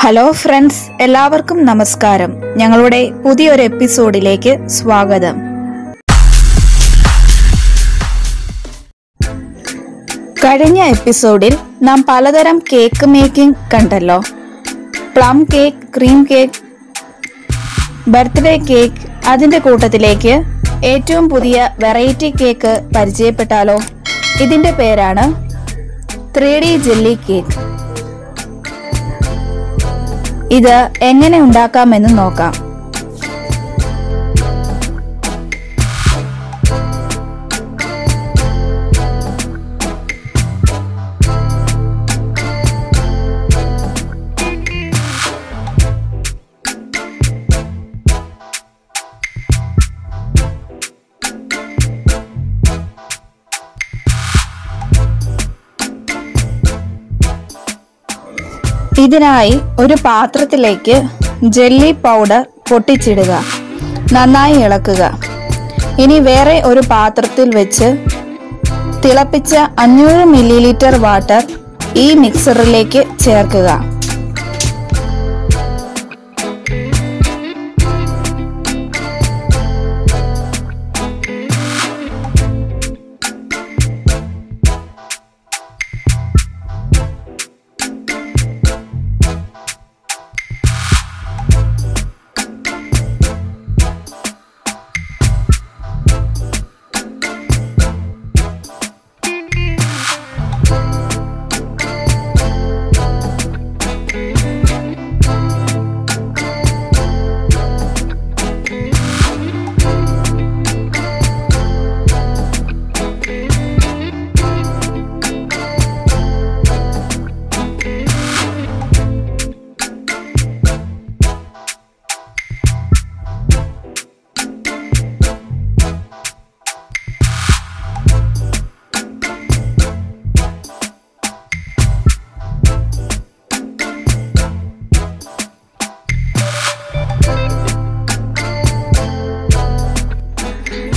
Hello friends, എല്ലാവർക്കും നമസ്കാരം. ഞങ്ങളുടെ പുതിയൊരു എപ്പിസോഡിലേക്ക് സ്വാഗതം. കഴിഞ്ഞ എപ്പിസോഡിൽ നാം പലതരം കേക്ക് മേക്കിംഗ് കണ്ടല്ലോ. Plum cake, cream cake, birthday cake. അതിന്റെ കൂട്ടത്തിലേക്ക് ഏറ്റവും പുതിയ വെറൈറ്റി കേക്ക് പരിചയപ്പെട്ടാലോ? ഇതിന്റെ പേരാണ് 3D ജെല്ലി കേക്ക്. ഇത് എങ്ങനെ ഉണ്ടാക്കാമെന്ന് നോക്കാം. ഇതിനായി ഒരു പാത്രത്തിലേക്ക് ജെല്ലി പൗഡർ പൊട്ടിച്ചിടുക. നന്നായി ഇളക്കുക. ഇനി വേറെ ഒരു പാത്രത്തിൽ വെച്ച് തിളപ്പിച്ച 500 ml വാട്ടർ ഈ മിക്സറിലേക്ക് ചേർക്കുക.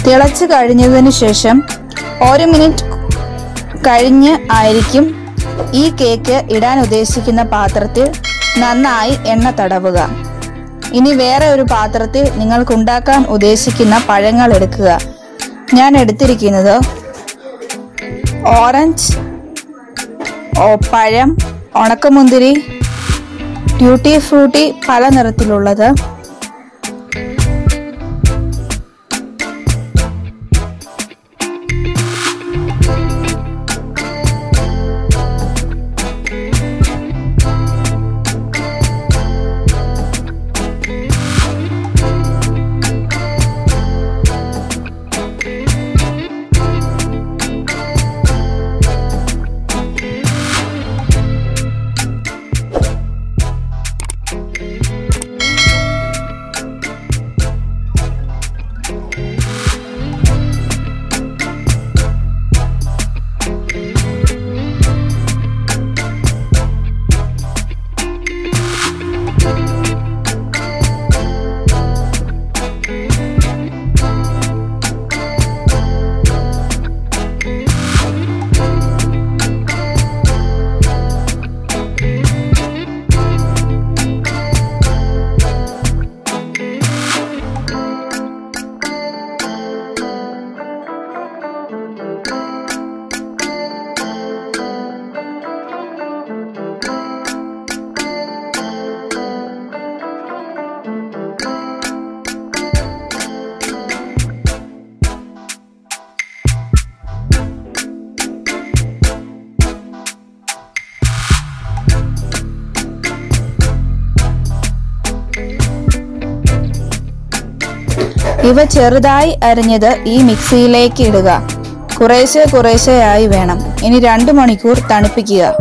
തിളച്ചു കഴിഞ്ഞതിന് ശേഷം 1 മിനിറ്റ് കഴിഞ്ഞ് ആയിരിക്കും ഈ കേക്ക് ഇടാൻ ഉദ്ദേശിക്കുന്ന പാത്രത്തിൽ നന്നായി എണ്ണ തടവുക. ഇനി വേറെ ഒരു പാത്രത്തിൽ നിങ്ങൾക്ക് ഉണ്ടാക്കാൻ ഉദ്ദേശിക്കുന്ന പഴങ്ങൾ എടുക്കുക. ഞാൻ എടുത്തിരിക്കുന്നത് ഓറഞ്ച്, പഴം, ഉണക്കമുന്തിരി, ട്യൂട്ടി ഫ്രൂട്ടി പല നിറത്തിലുള്ളത്, ഇവ ചെറുതായി അരിഞ്ഞത് ഈ മിക്സിയിലേക്ക് ഇടുക. കുറേശ്ശെ കുറേശ്ശെയായി വേണം. ഇനി 2 മണിക്കൂർ തണുപ്പിക്കുക.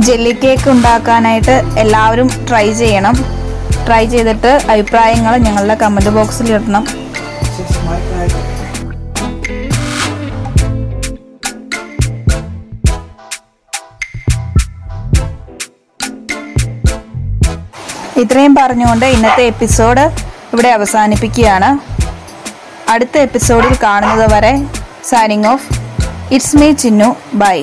ജെല്ലി കേക്ക് ഉണ്ടാക്കാനായിട്ട് എല്ലാവരും ട്രൈ ചെയ്യണം. ട്രൈ ചെയ്തിട്ട് അഭിപ്രായങ്ങൾ ഞങ്ങളുടെ കമൻറ്റ് ബോക്സിൽ ഇടണം. ഇത്രയും പറഞ്ഞുകൊണ്ട് ഇന്നത്തെ എപ്പിസോഡ് ഇവിടെ അവസാനിപ്പിക്കുകയാണ്. അടുത്ത എപ്പിസോഡിൽ കാണുന്നത് വരെ signing off. It's me Chinnu. By.